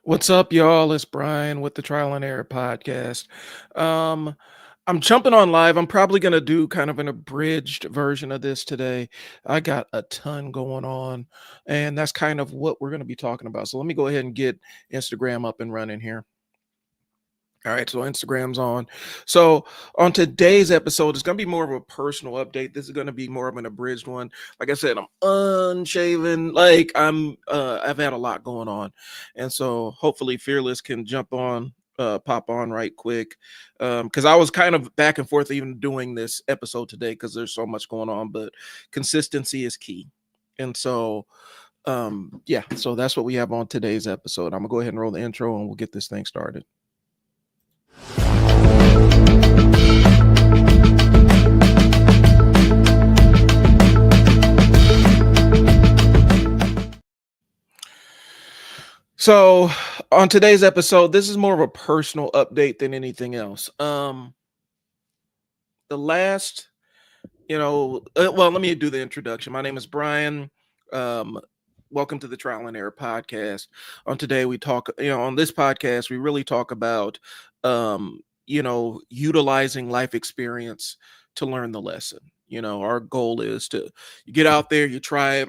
What's up, y'all? It's Brian with the Trial and Error podcast. Um, I'm jumping on live. I'm probably going to do kind of an abridged version of this today. I got a ton going on, and that's kind of what we're going to be talking about. So let me go ahead and get Instagram up and running here. All right, so Instagram's on. So on today's episode, it's gonna be more of a personal update. This is gonna be more of an abridged one. Like I said, I'm unshaven. I've had a lot going on, and so hopefully Fearless can jump on, pop on right quick, because I was kind of back and forth even doing this episode today because there's so much going on. But consistency is key, and so yeah, so that's what we have on today's episode. I'm gonna go ahead and roll the intro, and we'll get this thing started. So, on today's episode, this is more of a personal update than anything else. The last, well, let me do the introduction. My name is Brian. Um, Welcome to the Trial and Error podcast. On today, we talk, on this podcast, we really talk about, utilizing life experience to learn the lesson. Our goal is to you get out there, you try it.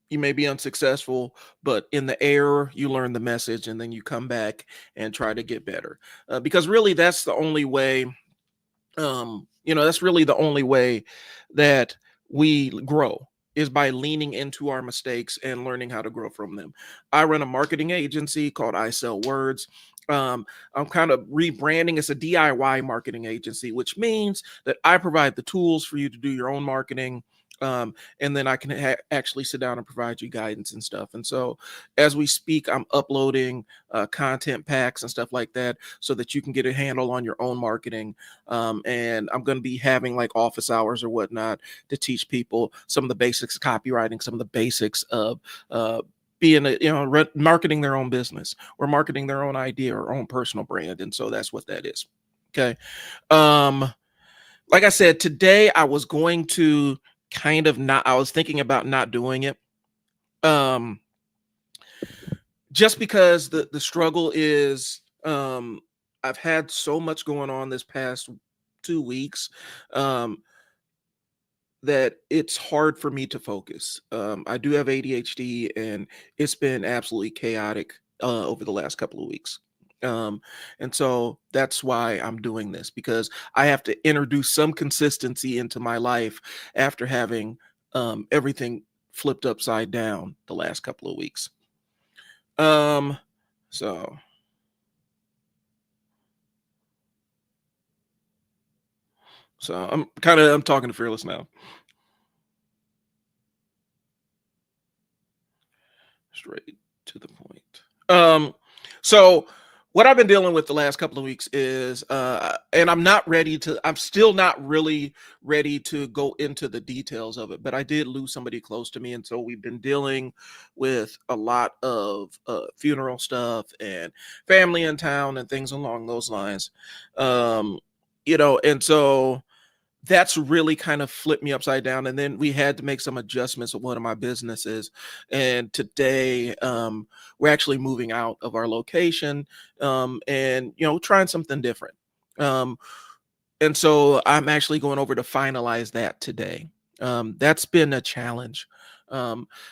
You may be unsuccessful, but in the error, you learn the message and then you come back and try to get better. Because really, that's the only way, that's really the only way that we grow is by leaning into our mistakes and learning how to grow from them. I run a marketing agency called I Sell Words. I'm kind of rebranding. It's a DIY marketing agency, which means that I provide the tools for you to do your own marketing. And then I can actually sit down and provide you guidance and stuff. And so as we speak, I'm uploading content packs and stuff like that so that you can get a handle on your own marketing. And I'm going to be having like office hours or whatnot to teach people some of the basics of copywriting, some of the basics of marketing their own business or marketing their own idea or own personal brand. And so that's what that is. Okay. Like I said, today I was going to I was thinking about not doing it. Just because the struggle is, I've had so much going on this past 2 weeks, that it's hard for me to focus. I do have ADHD and it's been absolutely chaotic, over the last couple of weeks. And so that's why I'm doing this because I have to introduce some consistency into my life after having everything flipped upside down the last couple of weeks. Um, so I'm talking to Fearless now. Straight to the point. So what I've been dealing with the last couple of weeks is, and I'm still not really ready to go into the details of it, but I did lose somebody close to me. And so we've been dealing with a lot of funeral stuff and family in town and things along those lines. And so that's really kind of flipped me upside down. And then we had to make some adjustments with one of my businesses. And today, we're actually moving out of our location, and trying something different. Um, and so I'm actually going over to finalize that today. That's been a challenge,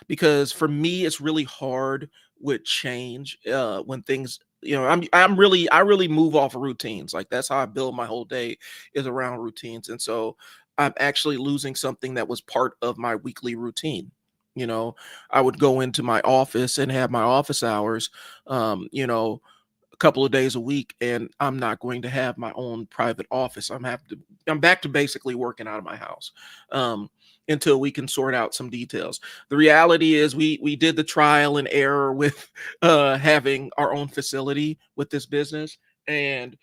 because for me it's really hard with change, when things, I really move off of routines. Like that's how I build my whole day, is around routines. And so I'm actually losing something that was part of my weekly routine. I would go into my office and have my office hours, a couple of days a week, and I'm not going to have my own private office. I'm back to basically working out of my house, until we can sort out some details. The reality is we did the trial and error with having our own facility with this business, and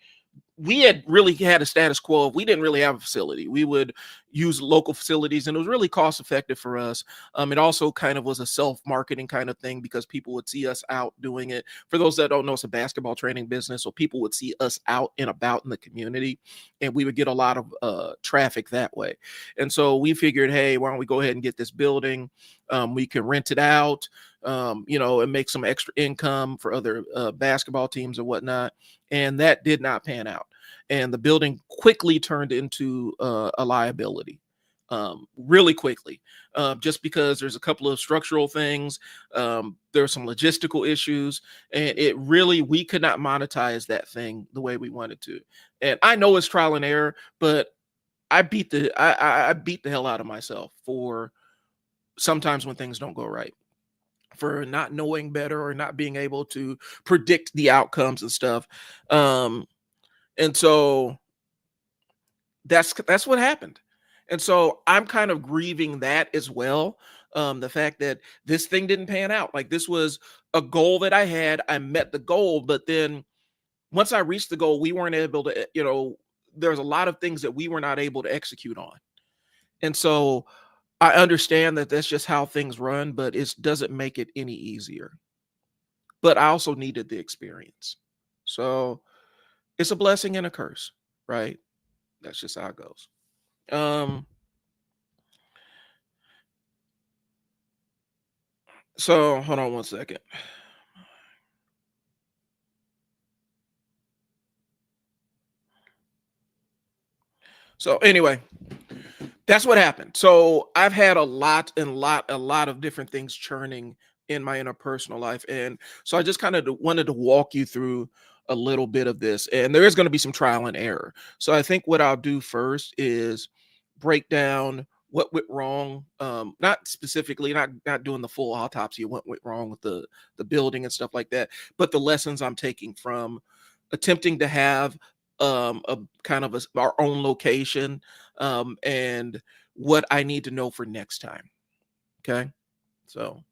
we had really had a status quo. We didn't really have a facility. We would, use local facilities, and it was really cost effective for us. It also kind of was a self marketing kind of thing because people would see us out doing it. For those that don't know, it's a basketball training business, so people would see us out and about in the community, and we would get a lot of traffic that way. And so we figured, hey, why don't we go ahead and get this building? We can rent it out, and make some extra income for other basketball teams and whatnot. And that did not pan out. And the building quickly turned into a liability, really quickly, just because there's a couple of structural things. There are some logistical issues, and we could not monetize that thing the way we wanted to. And I know it's trial and error, but I beat the hell out of myself for sometimes when things don't go right, for not knowing better or not being able to predict the outcomes and stuff. And so that's what happened. And so I'm kind of grieving that as well. The fact that this thing didn't pan out. Like, this was a goal that I had. I met the goal, but then once I reached the goal, we weren't able to, there's a lot of things that we were not able to execute on. And so I understand that that's just how things run, but it doesn't make it any easier. But I also needed the experience. So it's a blessing and a curse, right? That's just how it goes. So hold on one second. So anyway, that's what happened. So I've had a lot of different things churning in my interpersonal life. And so I just kind of wanted to walk you through a little bit of this. And there is going to be some trial and error. So I think what I'll do first is break down what went wrong. Not specifically, not doing the full autopsy of what went wrong with the building and stuff like that, but the lessons I'm taking from attempting to have a kind of our own location, and what I need to know for next time. Okay. So,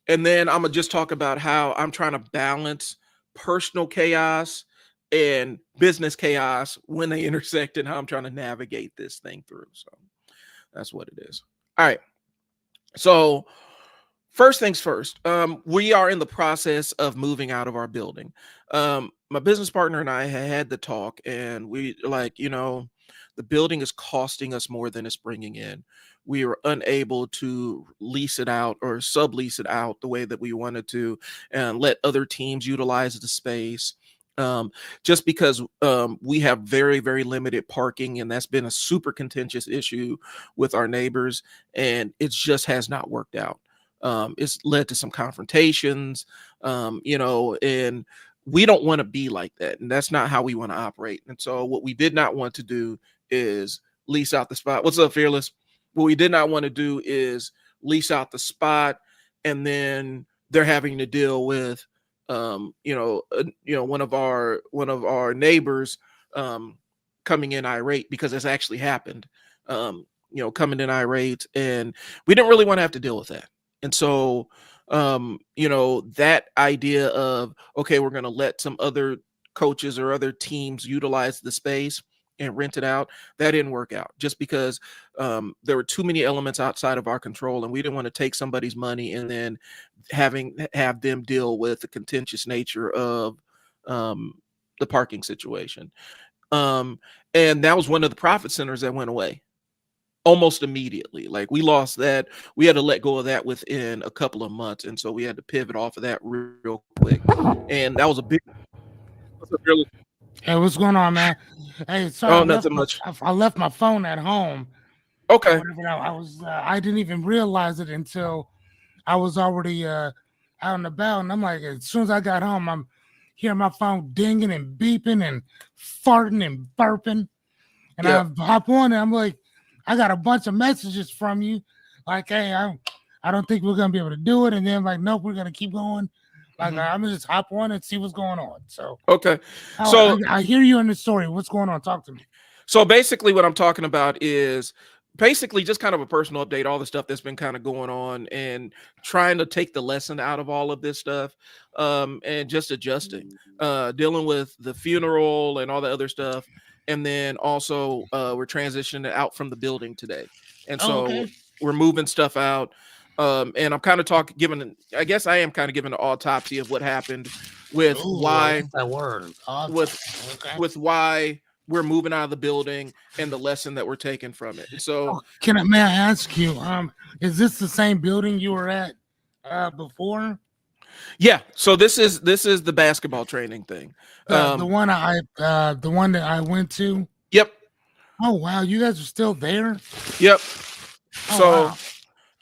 and then I'm gonna just talk about how I'm trying to balance personal chaos and business chaos when they intersect, and how I'm trying to navigate this thing through. So that's what it is. All right. So first things first, we are in the process of moving out of our building. My business partner and I had the talk, and we like, the building is costing us more than it's bringing in. We were unable to lease it out or sublease it out the way that we wanted to, and let other teams utilize the space. Just because we have very, very limited parking, and that's been a super contentious issue with our neighbors, and it just has not worked out. It's led to some confrontations, and we don't want to be like that. And that's not how we want to operate. And so what we did not want to do is lease out the spot. What's up, Fearless? What we did not want to do is lease out the spot, and then they're having to deal with, one of our neighbors coming in irate, because it's actually happened. Coming in irate, and we didn't really want to have to deal with that. And so, that idea of, okay, we're going to let some other coaches or other teams utilize the space and rent it out, that didn't work out, just because there were too many elements outside of our control, and we didn't want to take somebody's money and then have them deal with the contentious nature of the parking situation. And that was one of the profit centers that went away almost immediately. Like, we lost that. We had to let go of that within a couple of months, and so we had to pivot off of that real quick. And that was a big. Hey, what's going on, man? Hey, sorry, Oh, nothing much. I left my phone at home or Okay. whatever. I didn't even realize it until I was already out and about, and I'm like, as soon as I got home, I'm hearing my phone dinging and beeping and farting and burping, and Yeah. I hop on and I'm like, I got a bunch of messages from you, like, hey, I don't think we're gonna be able to do it, and then like, nope, we're gonna keep going. Like, I'm gonna just hop on and see what's going on. So, Okay. So I hear you in the story. What's going on? Talk to me. So basically, what I'm talking about is basically just kind of a personal update, all the stuff that's been kind of going on, and trying to take the lesson out of all of this stuff, and just adjusting, dealing with the funeral and all the other stuff. and then also we're transitioning out from the building today, and Oh, so okay. we're moving stuff out. And I'm kind of talking, giving, I guess I am kind of giving an autopsy of what happened with Ooh, I why, like that word. with Okay. why we're moving out of the building and the lesson that we're taking from it. And so, Oh, may I ask you, is this the same building you were at before? yeah, so this is the basketball training thing. The Um, one the one that I went to? yep, Oh wow, you guys are still there? yep. Oh So wow.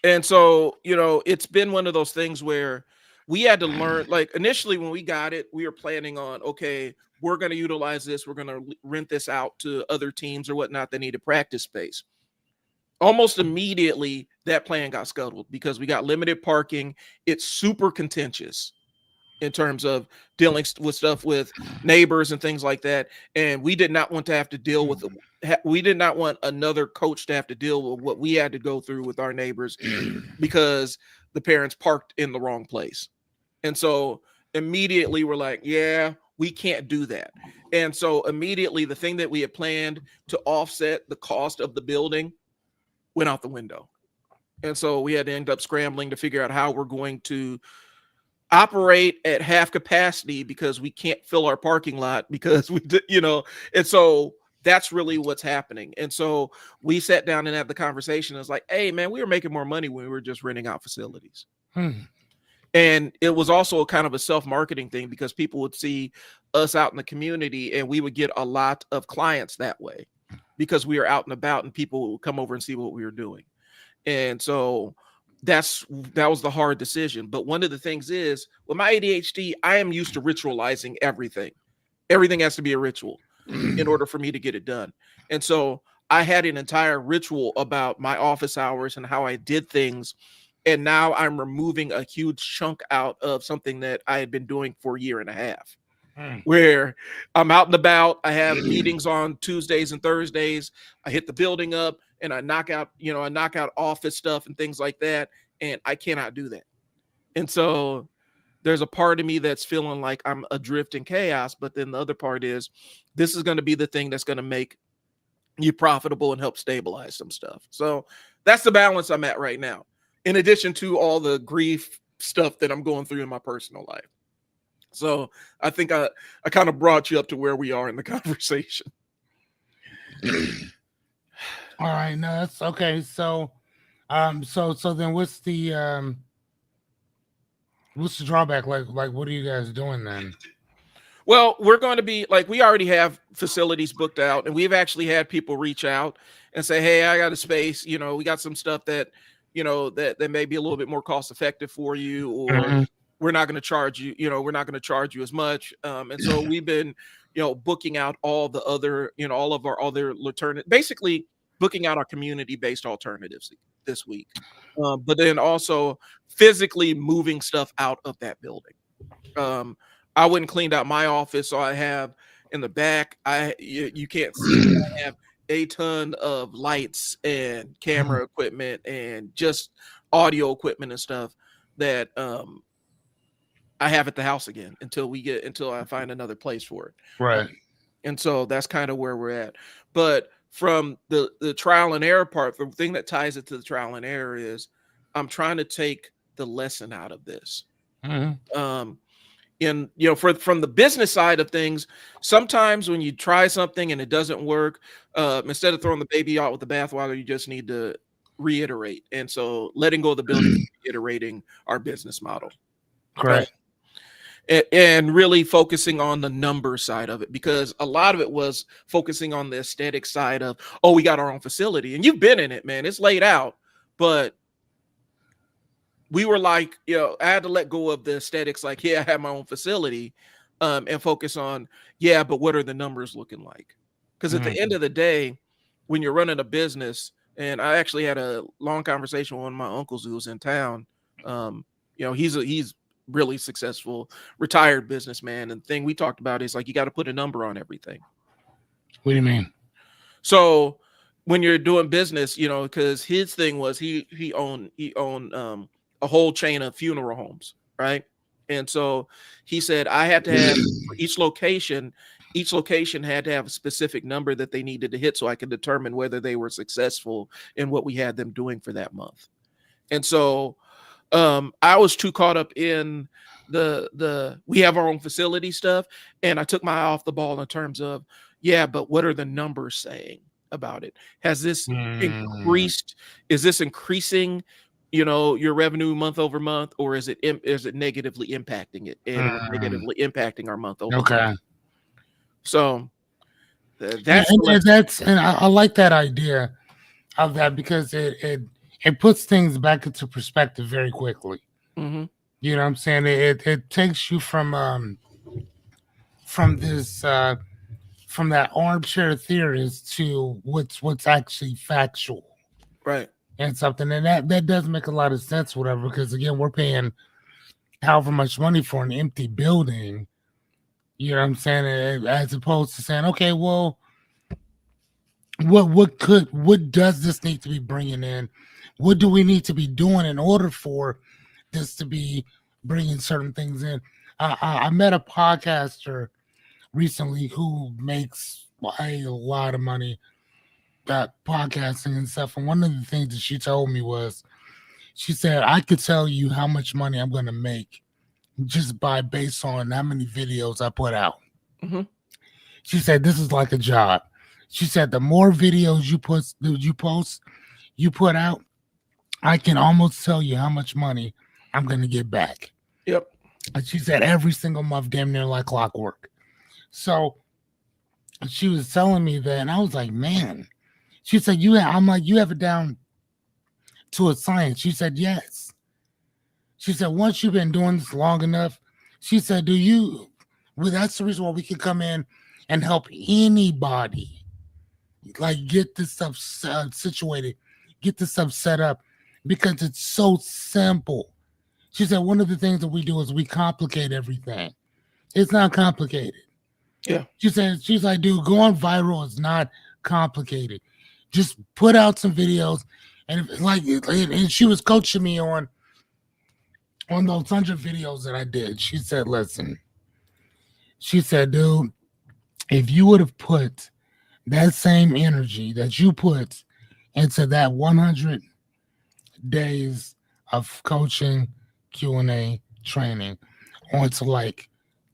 And so, it's been one of those things where we had to learn. Like initially, when we got it, we were planning on, okay, we're going to utilize this. We're going to rent this out to other teams or whatnot that need a practice space. Almost immediately, that plan got scuttled because we got limited parking. It's super contentious in terms of dealing with stuff with neighbors and things like that. And we did not want to have to deal with we did not want another coach to have to deal with what we had to go through with our neighbors because the parents parked in the wrong place. And so immediately we're like, yeah, we can't do that. And so immediately the thing that we had planned to offset the cost of the building went out the window. And so we had to end up scrambling to figure out how we're going to operate at half capacity because we can't fill our parking lot because and so that's really what's happening. And so we sat down and had the conversation. It's like, hey man, we were making more money when we were just renting out facilities. Hmm. And it was also kind of a self-marketing thing because people would see us out in the community and we would get a lot of clients that way because we were out and about and people would come over and see what we were doing. And so that was the hard decision. But one of the things is with my ADHD, I am used to ritualizing everything. Everything has to be a ritual in order for me to get it done. And so I had an entire ritual about my office hours and how I did things. And now I'm removing a huge chunk out of something that I had been doing for a year and a half, Hmm. where I'm out and about. I have meetings on Tuesdays and Thursdays. I hit the building up and I knock out office stuff and things like that. And I cannot do that. And so there's a part of me that's feeling like I'm adrift in chaos. But then the other part is this is going to be the thing that's going to make you profitable and help stabilize some stuff. So that's the balance I'm at right now, in addition to all the grief stuff that I'm going through in my personal life. So I think I kind of brought you up to where we are in the conversation. All right, no, that's okay. So so then what's the drawback? Like what are you guys doing then? Well, we're going to be like, we already have facilities booked out, and we've actually had people reach out and say, hey, I got a space. We got some stuff that, that may be a little bit more cost effective for you, or Mhm. we're not going to charge you, we're not going to charge you as much. And so we've been, booking out all the other, all of our other alternative, basically booking out our community based alternatives this week. But then also physically moving stuff out of that building. Um, I went and cleaned out my office, so I have in the back. You can't see, but I have a ton of lights and camera equipment and just audio equipment and stuff that I have at the house again until I find another place for it. Right. And so that's kind of where we're at. But from the trial and error part, the thing that ties it to the trial and error is I'm trying to take the lesson out of this. Mhm. Um, and from the business side of things, sometimes when you try something and it doesn't work, instead of throwing the baby out with the bathwater, you just need to reiterate. And so letting go of the building, reiterating our business model. Correct. And really focusing on the number side of it, because a lot of it was focusing on the aesthetic side of, oh, we got our own facility, and you've been in it, man. It's laid out, but we were like, I had to let go of the aesthetics, like, yeah, I have my own facility, and focus on, yeah, but what are the numbers looking like? Because at the end of the day, when you're running a business, and I actually had a long conversation with one of my uncles who was in town. He's really successful, retired businessman, and the thing we talked about is like, you got to put a number on everything. What do you mean? So when you're doing business, because his thing was he owned a whole chain of funeral homes, right? And so he said, I had to have for each location, each location had to have a specific number that they needed to hit so I could determine whether they were successful in what we had them doing for that month. And so I was too caught up in the we have our own facility stuff, and I took my eye off the ball in terms of, yeah, but what are the numbers saying about it? Has this Mm, increased? Is this increasing, your revenue month over month, or is it negatively impacting it? And it was mm, negatively impacting our month over month. okay. So Yeah, that's the and lesson. that's and I like that idea of that because it puts things back into perspective very quickly. Hmm. You know what I'm saying? It takes you from this from that armchair theorist to what's actually factual Right. and something, and that does make a lot of sense, whatever. Because again, we're paying however much money for an empty building. You know what I'm saying? As opposed to saying, okay, well, what does this need to be bringing in? What do we need to be doing in order for this to be bringing certain things in? I met a podcaster recently who makes a lot of money podcasting and stuff. And one of the things that she told me was, she said, I could tell you how much money I'm going to make just by based on how many videos I put out. Hmm. She said, this is like a job. She said, the more videos you put out, I can almost tell you how much money I'm going to get back. Yep. And she said, every single month, damn near like clockwork. So she was telling me that, and I was like, man. She said, I'm like, you have it down to a science. She said, yes. She said, once you've been doing this long enough, she said, well, that's the reason why we can come in and help anybody, like get this stuff situated, get this stuff set up, because it's so simple. She said, one of the things that we do is we complicate everything. It's not complicated. Yeah. She said, she's like, dude, going viral is not complicated. Just put out some videos. And and she was coaching me on those 100 videos that I did. She said, listen, she said, dude, if you would have put that same energy that you put into that 100 days of coaching, Q&A, training onto like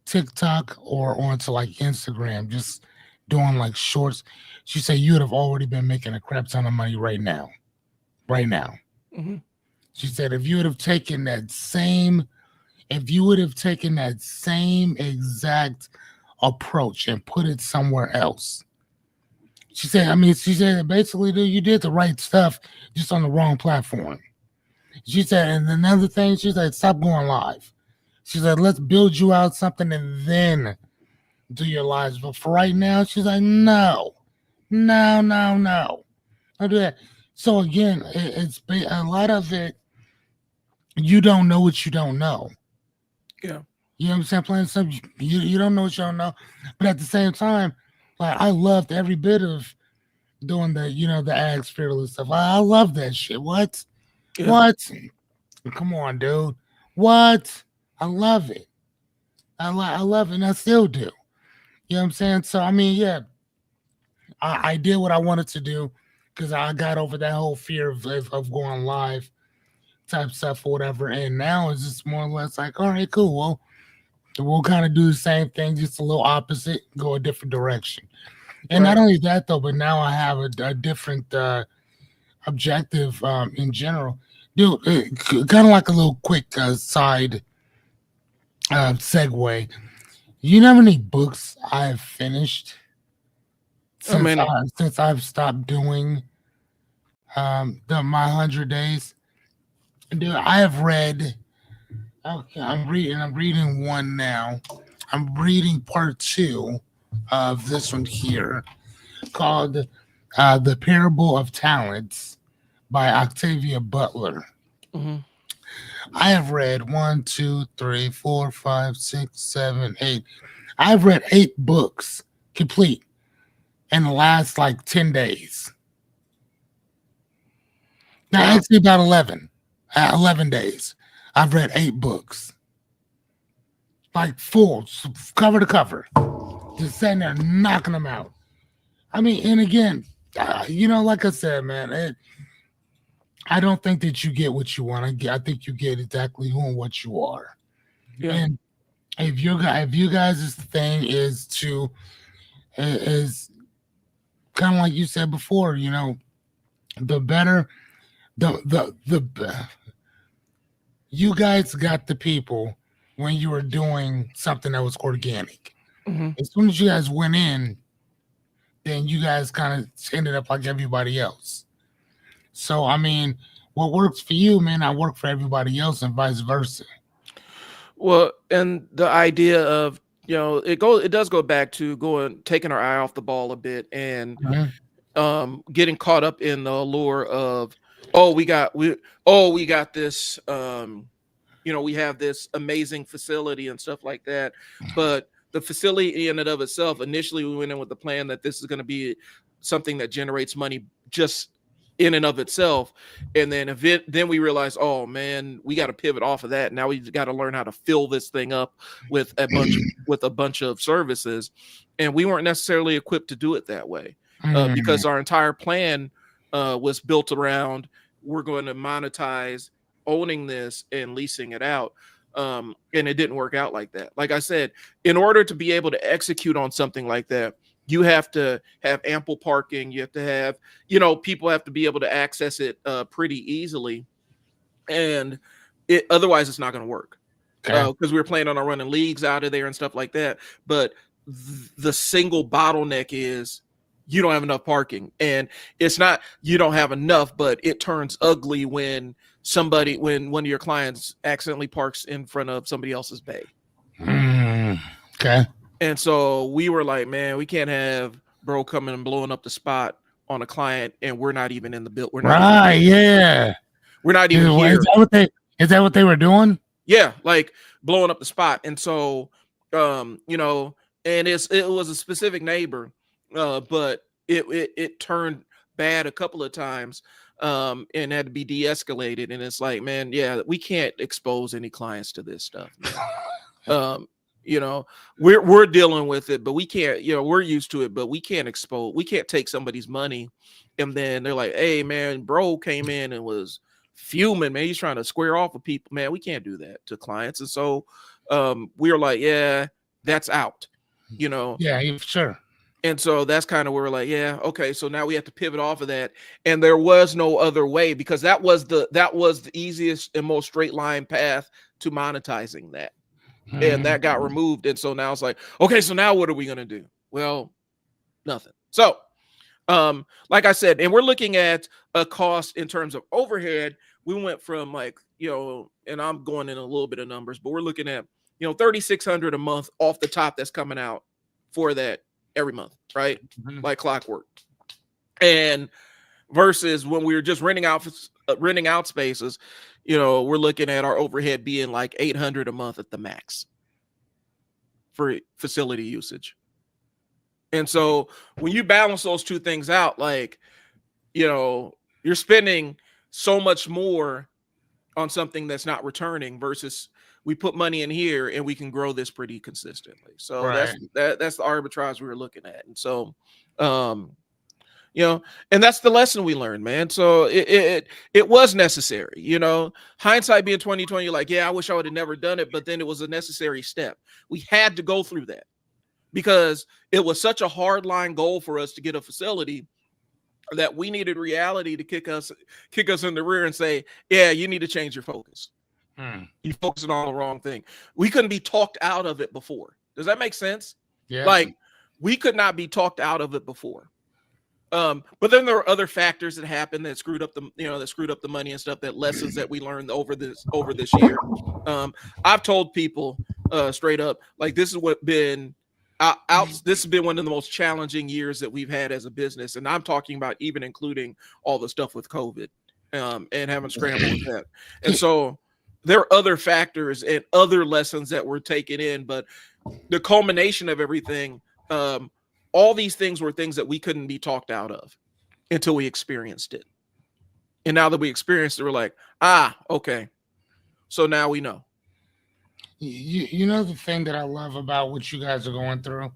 TikTok or onto like Instagram, just doing like shorts, she said you would have already been making a crap ton of money right now. Right now. Hmm. She said if you would have taken that same exact approach and put it somewhere else. She said basically, dude, you did the right stuff just on the wrong platform. She said, and another thing, she said, stop going live. She said, let's build you out something and then do your lives. But for right now, she's like, no, no, no, no. Don't do that. So again, it's a lot of it. You don't know what you don't know. Yeah. You know what I'm saying? Playing some, you don't know what you don't know. But at the same time, like I loved every bit of doing the Ags Fearless stuff. I love that shit. What? Yeah. What? Come on, dude. What? I love it. I love it, and I still do. You know what I'm saying? So I mean, yeah, I did what I wanted to do because I got over that whole fear of going live type stuff or whatever. And now it's just more or less like, all right, cool. Well, we'll kind of do the same thing, just a little opposite, go a different direction. And not Right. only that though, but now I have a different objective in general. Dude, kind of like a little quick side segue. You know how many books I've finished How many? since I've stopped doing my 100 days? Dude, I have read. Okay, I'm reading one now. I'm reading part two of this one here, called "The Parable of Talents" by Octavia Butler. Hmm. I have read one, two, three, four, five, six, seven, eight. I've read 8 books complete in the last like 10 days. Now, Wow. actually, about 11. 11 days. I've read 8 books, like full, cover to cover. just sitting there knocking them out. I mean, and again, like I said, man, I don't think that you get what you want. I think you get exactly who and what you are. Yeah. And if you guys' thing is kind of like you said before, the better the you guys got the people when you were doing something that was organic. Hmm. As soon as you guys went in, then you guys kind of ended up like everybody else. So I mean, what works for you may not work for everybody else, and vice versa. Well, and the idea of, it does go back to taking our eye off the ball a bit, and Mhm. getting caught up in the allure of, oh, we got this, we have this amazing facility and stuff like that. But the facility in and of itself, initially we went in with the plan that this is going to be something that generates money just in and of itself. And then we realized, oh man, we got to pivot off of that. Now we got to learn how to fill this thing up with a bunch of services. And we weren't necessarily equipped to do it that way, Mm. because our entire plan was built around, we're going to monetize owning this and leasing it out. And it didn't work out like that. Like I said, in order to be able to execute on something like that, you have to have ample parking. You have to have, people have to be able to access it pretty easily. And otherwise, it's not going to work, Okay. because we were planning on running leagues out of there and stuff like that. But the single bottleneck is you don't have enough parking, and it's not you don't have enough, but it turns ugly when one of your clients accidentally parks in front of somebody else's bay. Mm. Okay. And so we were like, man, we can't have bro coming and blowing up the spot on a client, and we're not even in the build. We're not even Right. here. Yeah. We're not Is, even here. is that what they were doing? Yeah, like blowing up the spot. And so, and it was a specific neighbor, but it turned bad a couple of times, and had to be de-escalated. And it's like, man, yeah, we can't expose any clients to this stuff, man. Um, you know, we're dealing with it, but we can't, we're used to it, but we can't take somebody's money, and then they're like, hey man, bro came in and was fuming, man. He's trying to square off with people, man. We can't do that to clients. And so we were like, yeah, that's out, you know. Yeah, sure. And so that's kind of where we're like, yeah, okay. So now we have to pivot off of that. And there was no other way, because that was the easiest and most straight line path to monetizing that. And that got removed. And so now it's like, okay, so now what are we gonna do? Well, nothing. So like I said, and we're looking at a cost in terms of overhead. We went from like, and I'm going in a little bit of numbers, but we're looking at, 3,600 a month off the top that's coming out for that every month, right? Mhm. Like clockwork. And versus when we were just renting out spaces, we're looking at our overhead being like 800 a month at the max for facility usage. And so when you balance those two things out, like, you're spending so much more on something that's not returning versus we put money in here and we can grow this pretty consistently. So Right. that's the arbitrage we were looking at. And so, um, and that's the lesson we learned, man. So it was necessary, hindsight being 2020, you're like, yeah, I wish I would have never done it, but then it was a necessary step. We had to go through that because it was such a hard line goal for us to get a facility that we needed reality to kick us in the rear and say, yeah, you need to change your focus. You focusing on the wrong thing. We couldn't be talked out of it before. Does that make sense? Yeah. Like, we could not be talked out of it before. But then there are other factors that happened that screwed up the money and stuff, that lessons that we learned over this year. I've told people straight up, like, this has been one of the most challenging years that we've had as a business. And I'm talking about even including all the stuff with COVID, and having scrambled with that. And so there are other factors and other lessons that we're taking in, but the culmination of everything, all these things were things that we couldn't be talked out of until we experienced it. And now that we experienced it, we're like, okay. So now we know. You know the thing that I love about what you guys are going through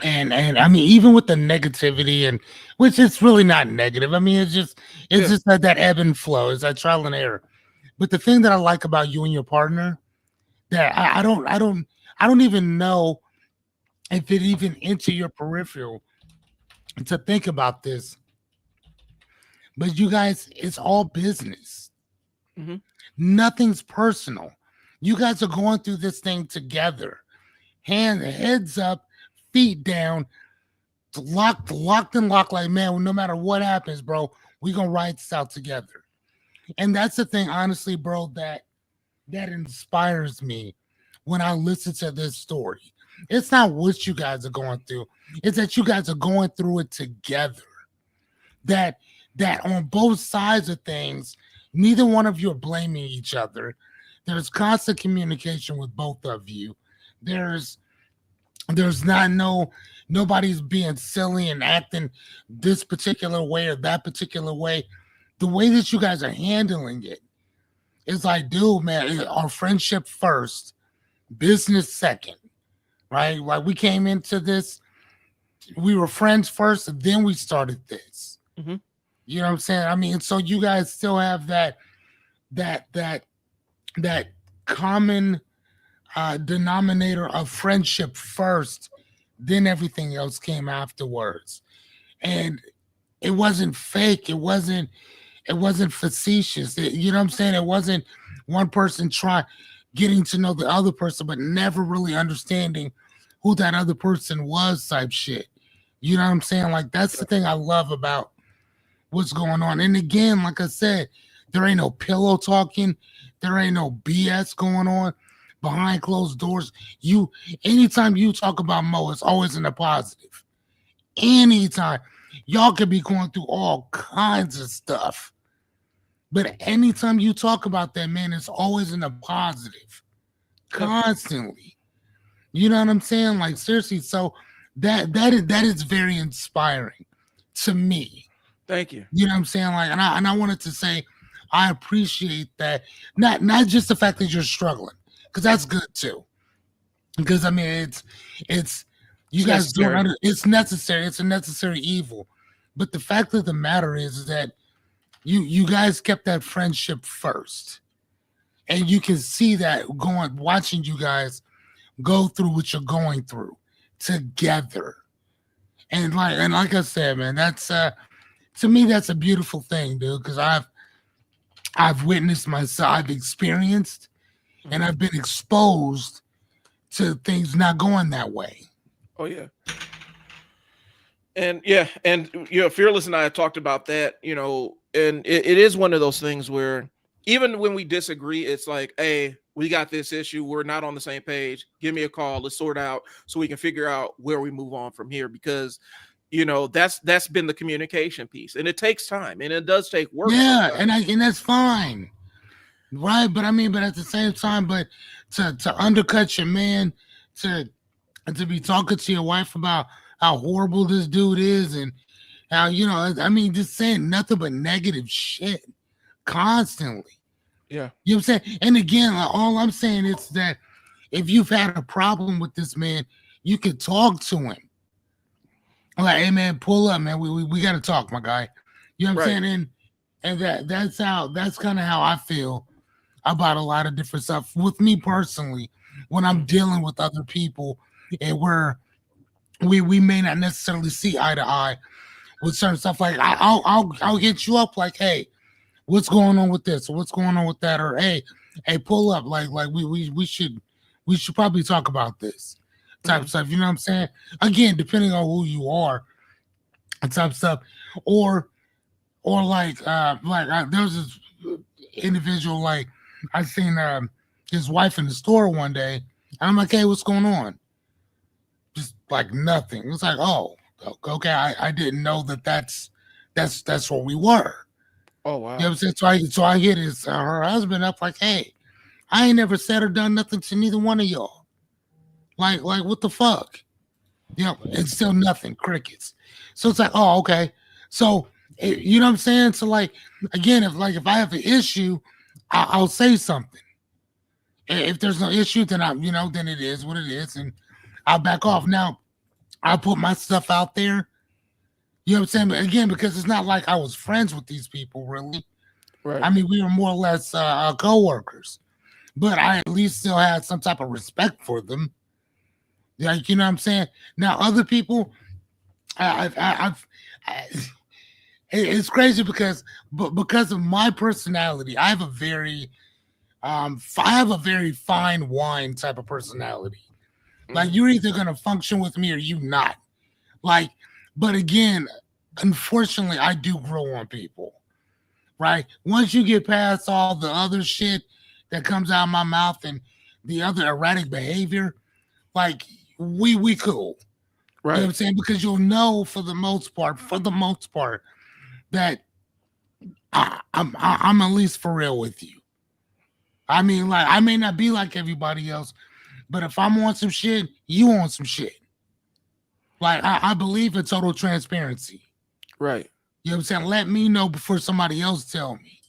And I mean, even with the negativity, and which is really not negative. I mean, it's Yeah. just that ebb and flow, it's that trial and error. But the thing that I like about you and your partner, that I don't even know if it even into your peripheral to think about this, but you guys, it's all business. Hmm. Nothing's personal. You guys are going through this thing together. Heads up, feet down, locked and locked, like, man, no matter what happens, bro, we gonna ride this out together. And that's the thing, honestly, bro, that inspires me when I listen to this story. It's not what you guys are going through, it's that you guys are going through it together. That that on both sides of things, neither one of you are blaming each other. There's constant communication with both of you. There's there's not no nobody's being silly and acting this particular way or that particular way. The way that you guys are handling it is like, dude, man, our friendship first, business second, right? Like we came into this, we were friends first, and then we started this. Hmm. You know what I'm saying? I mean, so you guys still have that that that common denominator of friendship first, then everything else came afterwards. And it wasn't fake. It wasn't facetious. You know what I'm saying? It wasn't one person trying getting to know the other person, but never really understanding who that other person was type shit. You know what I'm saying? Like that's the thing I love about what's going on. And again, like I said, there ain't no pillow talking, there ain't no BS going on behind closed doors. You anytime you talk about Mo, it's always in a positive. Anytime. Y'all could be going through all kinds of stuff. But anytime you talk about that, man, it's always in a positive. Yeah. Constantly. You know what I'm saying? Like seriously. So that is very inspiring to me. Thank you. You know what I'm saying? Like, and I wanted to say, I appreciate that. Not just the fact that you're struggling, because that's good too. Because I mean, it's you It's guys don't necessary. it's necessary. It's a necessary evil. But the fact of the matter is that you guys kept that friendship first, and you can see that going watching you guys go through what you're going through together. And like I said, man, that's to me that's a beautiful thing, dude. Because I've witnessed myself, I've experienced, and Hmm. I've been exposed to things not going that way. Oh yeah. And yeah, and Fearless and I have talked about that, and it is one of those things where even when we disagree, it's like, hey, we got this issue, we're not on the same page. Give me a call, let's sort out so we can figure out where we move on from here. Because that's been the communication piece, and it takes time, and it does take work Yeah, sometimes. and that's fine, right? But I mean, but at the same time, but to undercut your man, to to be talking to your wife about how horrible this dude is, and how I mean, just saying nothing but negative shit constantly. Yeah. You know what I'm saying? And again, like, all I'm saying is that if you've had a problem with this man, you could talk to him. Like, hey man, pull up, man. We got to talk, my guy. You know what I'm Right. saying? And that's kind of how I feel about a lot of different stuff. With me personally, when I'm Mhm. dealing with other people, and we may not necessarily see eye to eye with certain stuff. Like I'll hit you up like, hey, what's going on with this? Or what's going on with that? Or hey, pull up. Like we should probably talk about this type of Mhm. stuff. You know what I'm saying? Again, depending on who you are, and type of stuff, or there's this individual, like I seen his wife in the store one day, and I'm like, hey, what's going on? Just like nothing. It's like, oh, okay, I didn't know that's where we were. Oh You know what wow. I'm saying? So I hit her husband up like, hey, I ain't never said or done nothing to neither one of y'all. Like what the fuck? And still nothing, crickets. So it's like, oh, okay. So you know what I'm saying? So like again, if I have an issue, I'll say something. If there's no issue, then then it is what it is, and I'll back off. Now, I put my stuff out there. You know what I'm saying? But again, because it's not like I was friends with these people, really. Right. I mean, we were more or less co-workers, but I at least still had some type of respect for them. Like, you know what I'm saying? Now, other people, I've it's crazy because of my personality, I have a very fine wine type of personality. Like, Mhm. you're either gonna function with me or you not. Like, but again, unfortunately, I do grow on people. Right? Once you get past all the other shit that comes out of my mouth and the other erratic behavior, like we cool. You know what Right. I'm saying? Because you'll know for the most part, that I'm at least for real with you. I mean, like I may not be like everybody else, but if I'm on some shit, you on some shit. Like I believe in total transparency. Right. You know what I'm saying? Let me know before somebody else tell me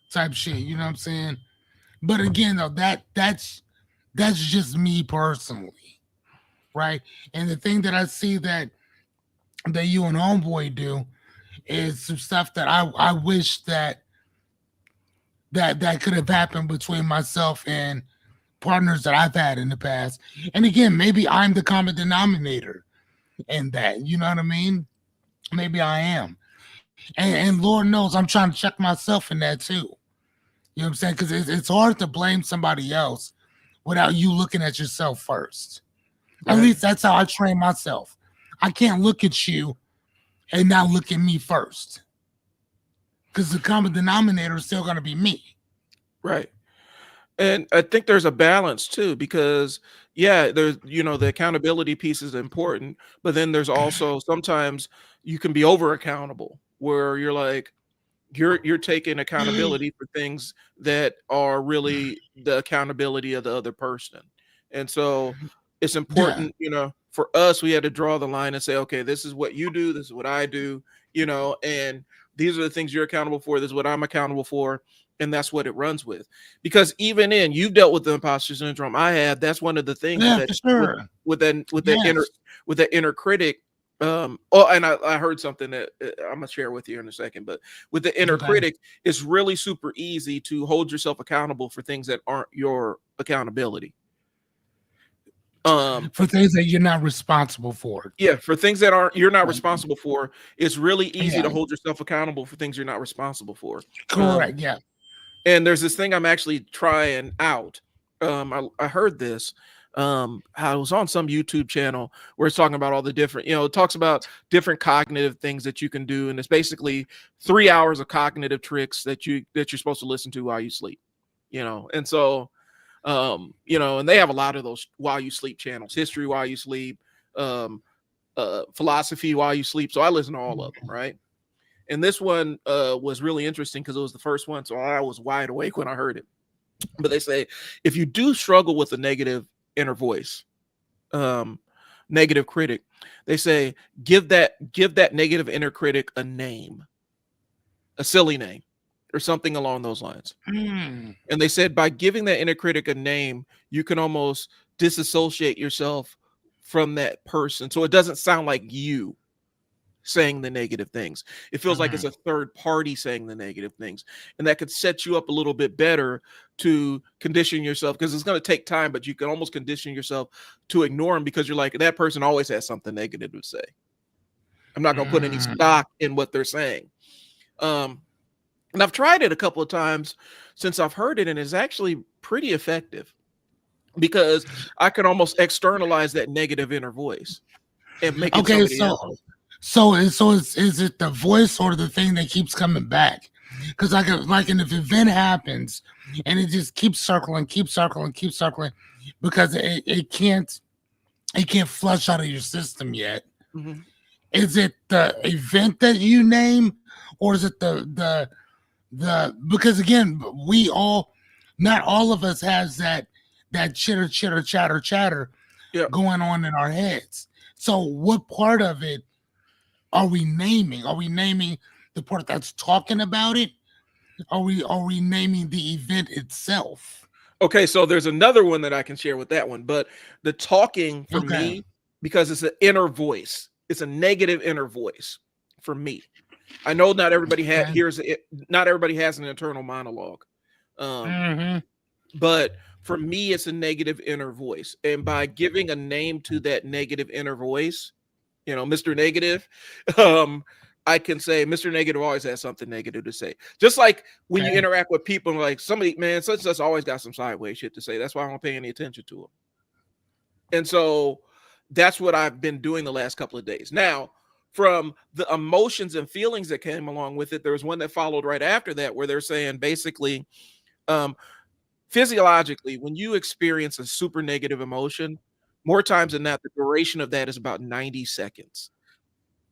type shit. You know what I'm saying? But again, though, that's just me personally, right? And the thing that I see that you and Homeboy do is some stuff that I wish that could have happened between myself and partners that I've had in the past. And again, maybe I'm the common denominator in that. You know what I mean? Maybe I am. And Lord knows I'm trying to check myself in that too. You know what I'm saying? Because it's hard to blame somebody else without you looking at yourself first. At Right. least that's how I train myself. I can't look at you and not look at me first. Because the common denominator is still going to be me. Right. And I think there's a balance too, because yeah, there's the accountability piece is important, but then there's also sometimes you can be over accountable where you're like you're taking accountability for things that are really the accountability of the other person. And so it's Yeah. important, for us, we had to draw the line and say, okay, this is what you do, this is what I do, and these are the things you're accountable for, this is what I'm accountable for, and that's what it runs with. Because even in you've dealt with the imposter syndrome, I have. That's one of the things Yeah, that for with sure. that Yes. inner critic. Oh, and I heard something that I'm gonna share with you in a second, but with the inner Okay. critic, it's really super easy to hold yourself accountable for things that aren't your accountability. Um, For things that you're not responsible for. yeah, for things that aren't you're not Right. responsible for, it's really easy to Yeah. hold yourself accountable for things you're not responsible for. Um, Correct. Yeah. and there's this thing I'm actually trying out. I heard this. I was on some YouTube channel where it's talking about all the different, it talks about different cognitive things that you can do, and it's basically 3 hours of cognitive tricks that you're supposed to listen to while you sleep. And so and they have a lot of those while you sleep channels, history while you sleep, um, philosophy while you sleep. So I listen to all of them, right? And this one was really interesting because it was the first one, so I was wide awake when I heard it. But they say if you do struggle with a negative inner voice, um, negative critic, they say give that negative inner critic a name, a silly name, or something along those lines. Mm. And they said by giving that inner critic a name, you can almost disassociate yourself from that person, so it doesn't sound like you saying the negative things. It feels like it's Mhm. a third party saying the negative things. And that could set you up a little bit better to condition yourself, because it's going to take time, but you can almost condition yourself to ignore them because you're like, that person always has something negative to say. I'm not going to put any Mm. stock in what they're saying. Um, and I've tried it a couple of times since I've heard it, and it's actually pretty effective because I can almost externalize that negative inner voice and make it Okay, somebody so else. is it the voice or the thing that keeps coming back? Because like an if event happens and it just keeps circling, keeps circling, keeps circling, because it can't flush out of your system yet. Mhm. Is it the event that you name, or is it the because again we all not all of us has that chitter Yep. going on in our heads. So what part of it are we naming? Are we naming the part that's talking about it? Are we naming the event itself? Okay, so there's another one that I can share with that one, but the talking for Okay. me because it's an inner voice. It's a negative inner voice for me. I know not everybody Okay. hears it. Not everybody has an internal monologue, um, Mm-hmm. but for me, it's a negative inner voice. And by giving a name to that negative inner voice, Mr. Negative, um, I can say Mr. Negative always has something negative to say. Just like when you Okay. interact with people, like somebody, man, such and such always got some sideways shit to say. That's why I don't pay any attention to them. And so that's what I've been doing the last couple of days. Now, from the emotions and feelings that came along with it, there was one that followed right after that where they're saying basically, um, physiologically, when you experience a super negative emotion, more times than not, the duration of that is about 90 seconds.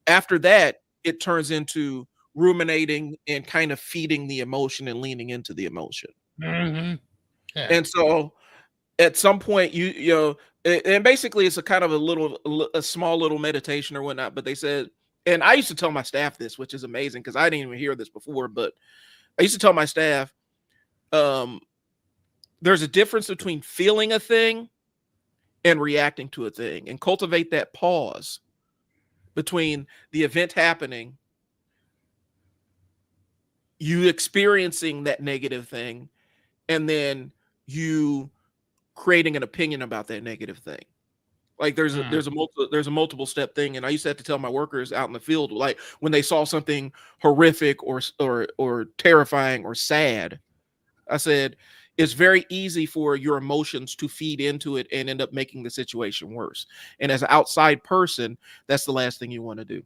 After that, it turns into ruminating and kind of feeding the emotion and leaning into the emotion. Mm-hmm. Yeah. And so at some point and basically it's a kind of a small little meditation or whatnot, but they said, and I used to tell my staff this, which is amazing because I didn't even hear this before, but I used to tell my staff, um, there's a difference between feeling a thing and reacting to a thing, and cultivate that pause between the event happening, you experiencing that negative thing, and then you creating an opinion about that negative thing. Like Mm. there's a multiple step thing, and I used to have to tell my workers out in the field, like when they saw something horrific or terrifying or sad, I said it's very easy for your emotions to feed into it and end up making the situation worse. And as an outside person, that's the last thing you want to do.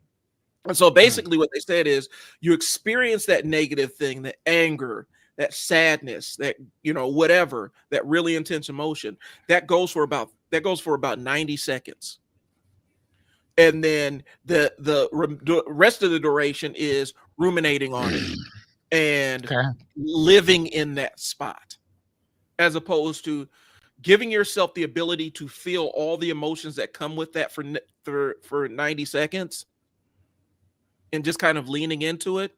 And so Mm. basically what they said is you experience that negative thing, the anger, that sadness, that whatever, that really intense emotion, that goes for about 90 seconds. And then the rest of the duration is ruminating on it and Okay. living in that spot, as opposed to giving yourself the ability to feel all the emotions that come with that for 90 seconds and just kind of leaning into it,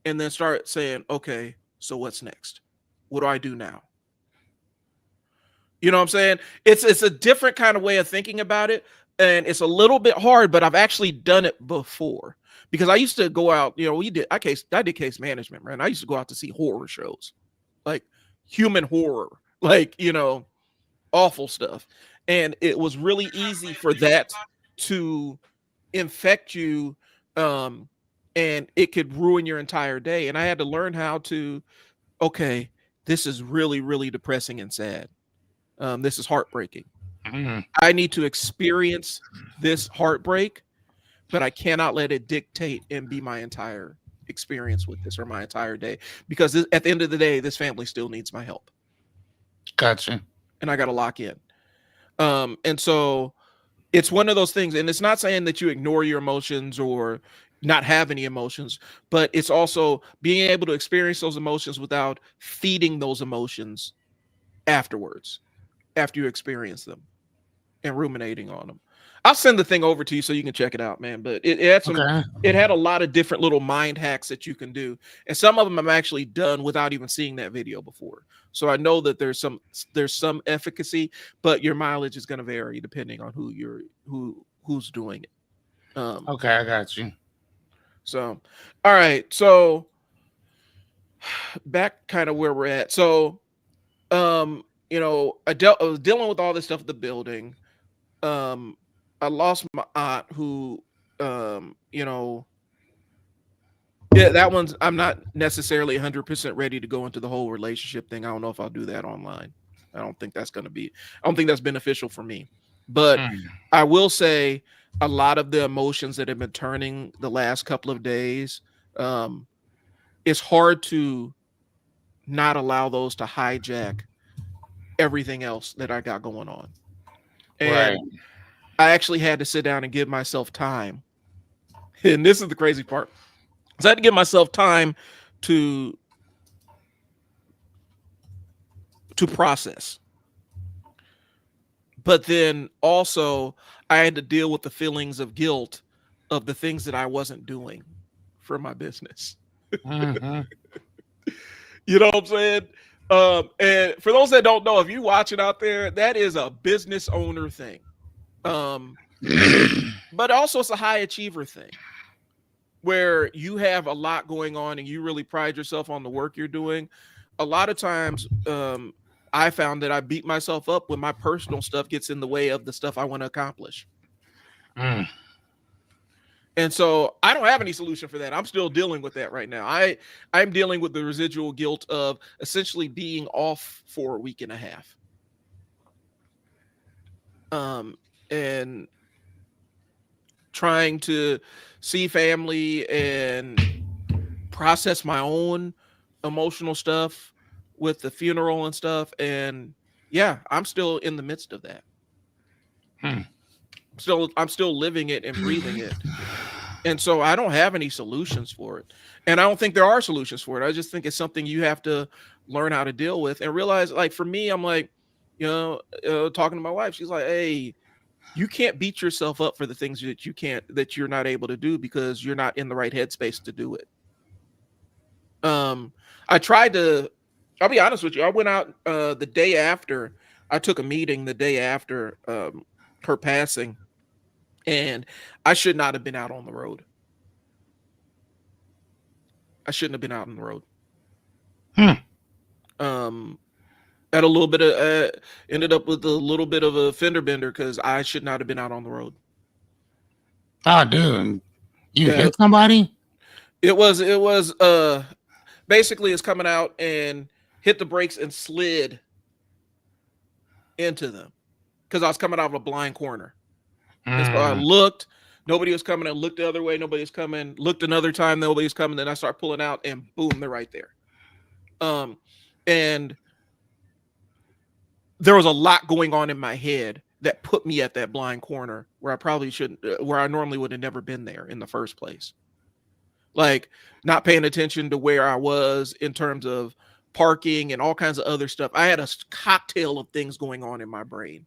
and then start saying, okay, so what's next? What do I do now? You know what I'm saying? It's a different kind of way of thinking about it, and it's a little bit hard, but I've actually done it before because I used to go out. I did case management, man. I used to go out to see horror shows, like human horror, like awful stuff, and it was really easy for that to infect you, um, and it could ruin your entire day. And I had to learn how to, okay, this is really, really depressing and sad. This is heartbreaking. Mm. I need to experience this heartbreak, but I cannot let it dictate and be my entire experience with this or my entire day, because at the end of the day, this family still needs my help, Gotcha. and I got to lock in. And so it's one of those things, and it's not saying that you ignore your emotions or not have any emotions, but it's also being able to experience those emotions without feeding those emotions afterwards, after you experience them and ruminating on them. I'll send the thing over to you so you can check it out, man. But Okay. it had a lot of different little mind hacks that you can do, and some of them I'm actually done without even seeing that video before. So I know that there's some efficacy, but your mileage is going to vary depending on who's doing it. Okay, I got you. So, all right. So back kind of where we're at. So, I was dealing with all this stuff at the building. um I lost my aunt who, you know, yeah, that one's I'm not necessarily 100% ready to go into the whole relationship thing. I don't know if I'll do that online. I don't think that's beneficial for me. But Mm. I will say a lot of the emotions that have been turning the last couple of days, um, it's hard to not allow those to hijack everything else that I got going on. Right. And I actually had to sit down and give myself time. And this is the crazy part. So I had to give myself time to process. But then also I had to deal with the feelings of guilt of the things that I wasn't doing for my business. Mm-hmm. You know what I'm saying? And for those that don't know, if you watch it out there, that is a business owner thing. But also it's a high achiever thing where you have a lot going on and you really pride yourself on the work you're doing. A lot of times, I found that I beat myself up when my personal stuff gets in the way of the stuff I want to accomplish. Mm. And so I don't have any solution for that. I'm still dealing with that right now. I'm dealing with the residual guilt of essentially being off for a week and a half. And trying to see family and process my own emotional stuff with the funeral and stuff. And yeah, I'm still in the midst of that. Hmm. I'm still living it and breathing it. And so I don't have any solutions for it. And I don't think there are solutions for it. I just think it's something you have to learn how to deal with and realize, like, for me, I'm like, talking to my wife, she's like, hey, you can't beat yourself up for the things that you're not able to do because you're not in the right headspace to do it. I tried to, I'll be honest with you. I went out the day after. I took a meeting the day after her passing, and I should not have been out on the road. I shouldn't have been out on the road. Hmm. Had a little bit of ended up with a little bit of a fender bender because I should not have been out on the road. Oh, dude, you Yeah, hit somebody? it was basically it's coming out and hit the brakes and slid into them because I was coming out of a blind corner. And so I Mm. looked, nobody was coming. I looked the other way, nobody was coming. Looked another time, nobody was coming. Then I start pulling out, and boom, they're right there. And there was a lot going on in my head that put me at that blind corner where I probably shouldn't, where I normally would have never been there in the first place. Like not paying attention to where I was in terms of parking and all kinds of other stuff. I had a cocktail of things going on in my brain,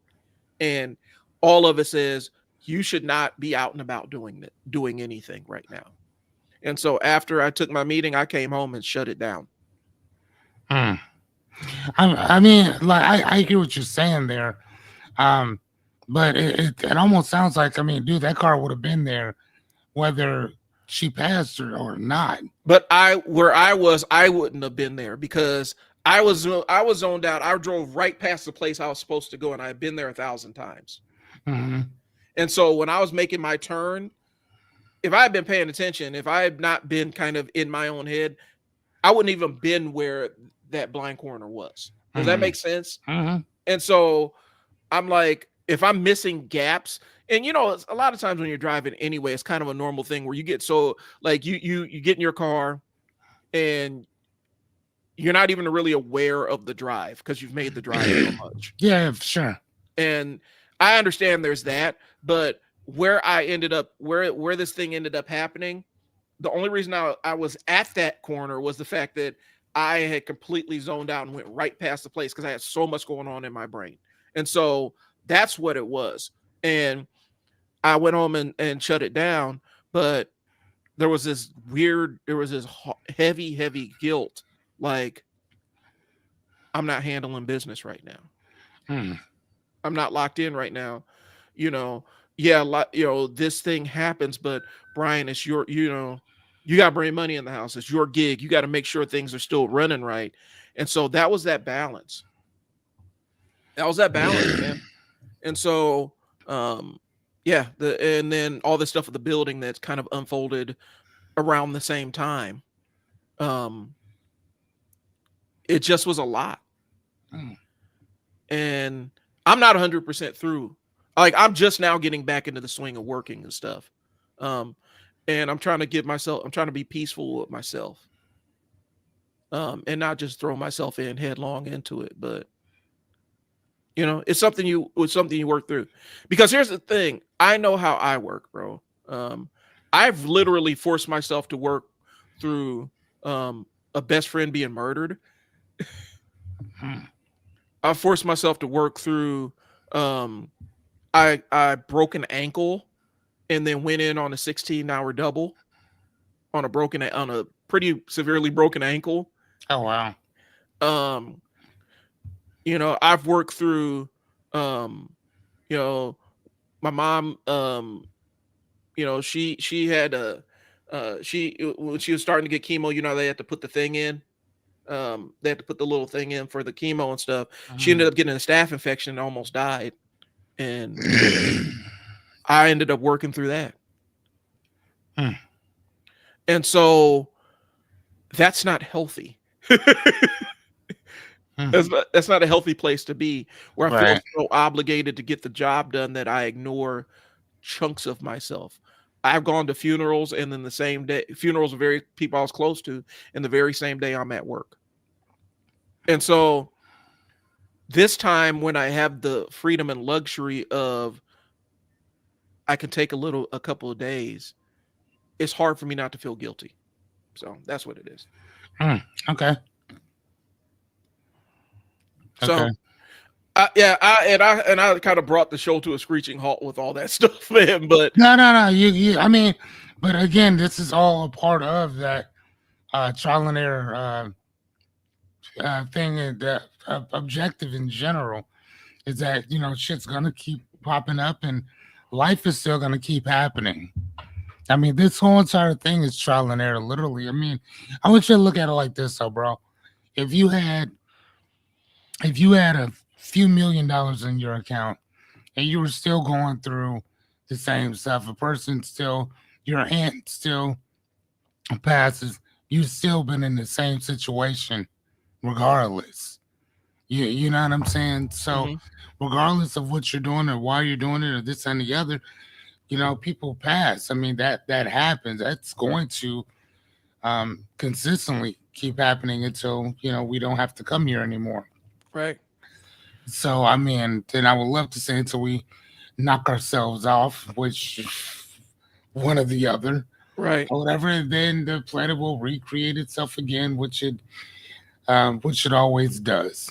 and all of it says you should not be out and about doing anything right now. And so after I took my meeting, I came home and shut it down. Hmm. I mean, like I hear what you're saying there, um, but it almost sounds like, I mean, dude, that car would have been there whether she passed or not. But where I was, I wouldn't have been there because I was zoned out. I drove right past the place I was supposed to go, and I had been there 1,000 times. Mm-hmm. And so when I was making my turn, if I had been paying attention, if I had not been kind of in my own head, I wouldn't even been where that blind corner was. Does that Mm-hmm. make sense? Mm-hmm. And so I'm like, if I'm missing gaps, and a lot of times when you're driving anyway, it's kind of a normal thing where you get so like you get in your car and you're not even really aware of the drive because you've made the drive so much. Yeah, sure. And I understand there's that, but where this thing ended up happening, the only reason I was at that corner was the fact that I had completely zoned out and went right past the place because I had so much going on in my brain. And so that's what it was. And I went home and shut it down. But there was this heavy, heavy guilt. Like, I'm not handling business right now. Hmm. I'm not locked in right now. You know, yeah, this thing happens, but Brian, it's you got to bring money in the house. It's your gig. You got to make sure things are still running right. And so that was that balance. That was that balance, man. And so, yeah, and then all this stuff with the building that's kind of unfolded around the same time. Um, it just was a lot. Hmm. And I'm not 100% through. Like, I'm just now getting back into the swing of working and stuff. And I'm trying to be peaceful with myself. And not just throw myself in headlong into it, but it's something you work through. Because here's the thing, I know how I work, bro. I've literally forced myself to work through a best friend being murdered. Hmm. I forced myself to work through I broke an ankle and then went in on a 16-hour double on a pretty severely broken ankle. Oh wow. I've worked through, um, you know, my mom, she had a she when she was starting to get chemo, they had to put the thing in. They had to put the little thing in for the chemo and stuff. She ended Mhm. up getting a staph infection and almost died. And I ended up working through that. Mm, And so that's not healthy. mm. That's not a healthy place to be, where I feel Right. so obligated to get the job done that I ignore chunks of myself. I've gone to funerals, and then the same day, funerals of very people I was close to, and the very same day I'm at work. And so this time when I have the freedom and luxury of I can take a couple of days, it's hard for me not to feel guilty. So that's what it is. Mm. Okay. Okay. So yeah, I kind of brought the show to a screeching halt with all that stuff, man. But No, no, no. You. I mean, but again, this is all a part of that trial and error thing, and that objective in general is that shit's gonna keep popping up, and life is still gonna keep happening. I mean, this whole entire thing is trial and error, literally. I mean, I want you to look at it like this, though, bro. If you had if you had a few $1 million in your account and you were still going through the same stuff, a person still your aunt still passes, you've still been in the same situation regardless. You know what I'm saying? So mhm, regardless of what you're doing or why you're doing it or this and the other, people pass. I mean that happens. That's going to consistently keep happening until we don't have to come here anymore. right, So I mean, then I would love to say until we knock ourselves off, which one or the other, right, or whatever, then the planet will recreate itself again, which it always does.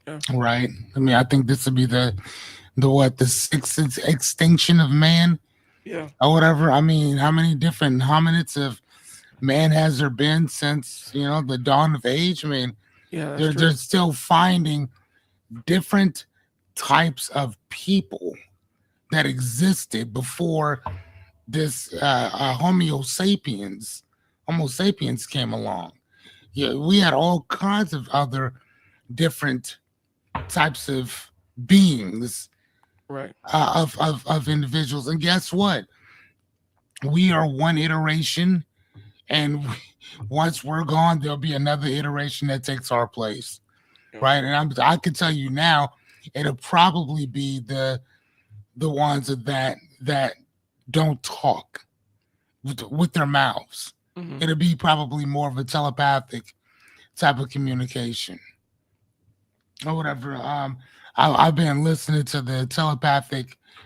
yeah, Right? I mean, I think this would be the sixth extinction of man yeah, or whatever. I mean, how many different hominids of man has there been since the dawn of age? I mean, yeah. That's they're true. still finding different types of people that existed before this Homo sapiens came along. Yeah, we had all kinds of other different types of beings, Right, of individuals, and guess what? We are one iteration, and once we're gone, there'll be another iteration that takes our place, yeah, right? And I can tell you now, it'll probably be the ones that don't talk with their mouths. mhm, It'll be probably more of a telepathic type of communication or whatever. I've been listening to the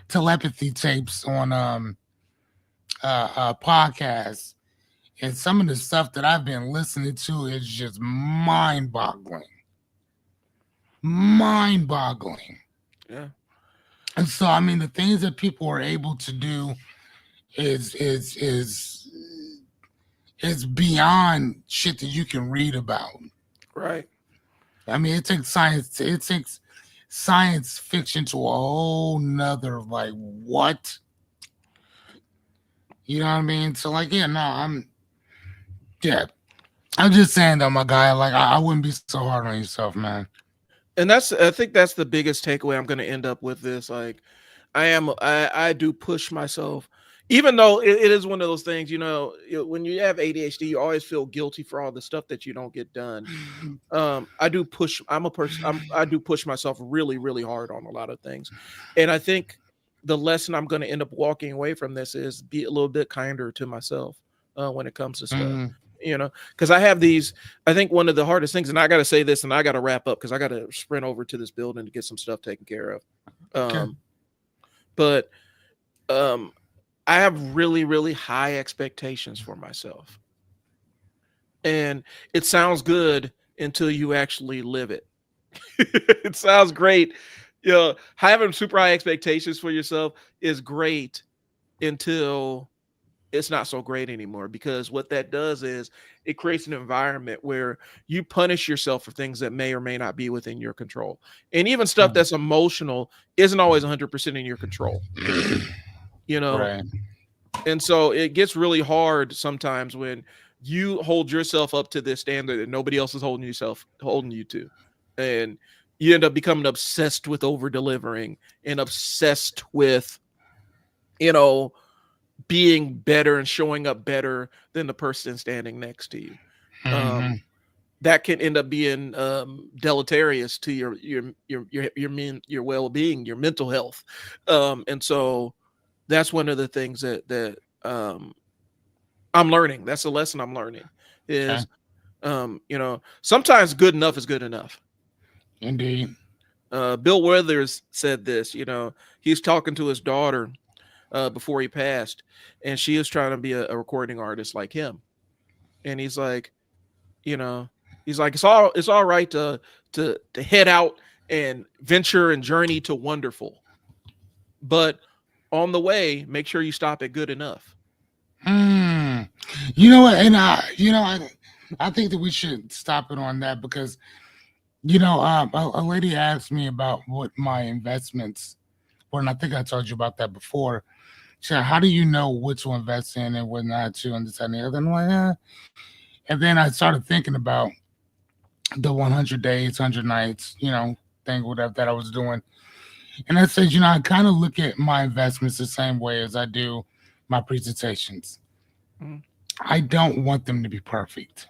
telepathy tapes on podcasts, and some of the stuff that I've been listening to is just mind boggling. yeah, And so, I mean, the things that people are able to do is beyond shit that you can read about. right. I mean, it takes science fiction to a whole nother, like, what? You know what I mean? So like, yeah, no, yeah. I'm just saying though, my guy, like, I wouldn't be so hard on yourself, man. And I think that's the biggest takeaway I'm going to end up with this. Like, I do push myself, even though it is one of those things. When you have ADHD, you always feel guilty for all the stuff that you don't get done. I do push. I'm a person. I do push myself really, really hard on a lot of things, and I think the lesson I'm going to end up walking away from this is be a little bit kinder to myself when it comes to stuff. Mm, Because I have these. I think one of the hardest things, and I got to say this, and I got to wrap up because I got to sprint over to this building to get some stuff taken care of. okay. Um, but um, I have really, really high expectations for myself, and it sounds good until you actually live it. It sounds great. Having super high expectations for yourself is great until it's not so great anymore, because what that does is it creates an environment where you punish yourself for things that may or may not be within your control. And even stuff Mm. that's emotional isn't always 100% in your control, you know? Right. And so it gets really hard sometimes when you hold yourself up to this standard that nobody else is holding you to. And you end up becoming obsessed with over delivering and obsessed with, you know, being better and showing up better than the person standing next to you. Hmm. Um, that can end up being deleterious to your well-being, your mental health. And so that's one of the things that I'm learning. That's a lesson I'm learning Okay. is, sometimes good enough is good enough. Indeed. Bill Withers said this, he's talking to his daughter before he passed, and she is trying to be a recording artist like him. And he's like, you know, it's all right to head out and venture and journey to wonderful, but on the way, make sure you stop at good enough. Mm. You know what? And I think that we should stop it on that because a lady asked me about what my investments were, and I think I told you about that before. She said, "How do you know what to invest in and what not to?" And this and the other. And I'm like, And then I started thinking about the 100 days, 100 nights, thing, whatever that I was doing. And I said, I kind of look at my investments the same way as I do my presentations. Mhm. I don't want them to be perfect.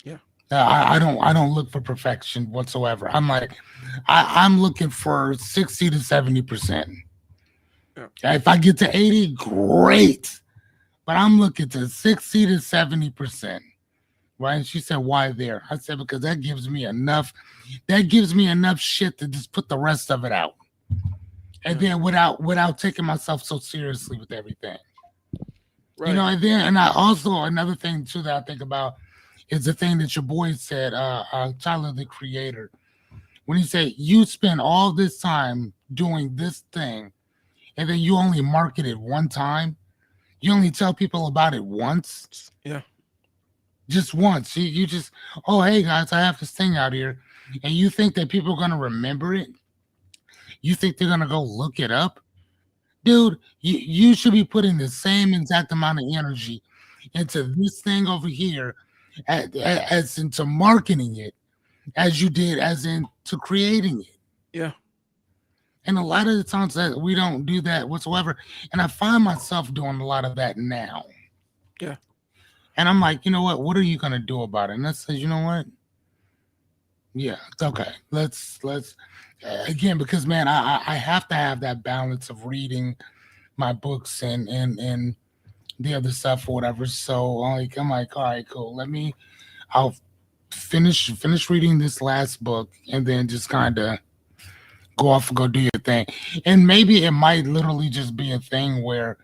Yeah. I don't look for perfection whatsoever. I'm looking for 60 to 70%. Yeah. If I get to 80, great. But I'm looking to 60 to 70%. Right. And she said, why there? I said, because that gives me enough shit to just put the rest of it out. And Yeah. then without taking myself so seriously with everything. Right. And I also another thing too that I think about is the thing that your boy said, Tyler the Creator, when he said you spend all this time doing this thing and then you only market it one time, you only tell people about it once, Yeah. just once. You just, oh hey guys, I have this thing out here, and you think that people are gonna remember it? You think they're gonna go look it up? Dude, you should be putting the same exact amount of energy into this thing over here as into marketing it as you did as into creating it. Yeah. And a lot of the times that we don't do that whatsoever. And I find myself doing a lot of that now. Yeah. And I'm like, you know what? What are you gonna do about it? And I said, you know what? Yeah, it's okay. Let's again because man, I have to have that balance of reading my books and the other stuff or whatever. So I'm like, all right, cool. I'll finish reading this last book and then just kind of go off and go do your thing. And maybe it might literally just be a thing where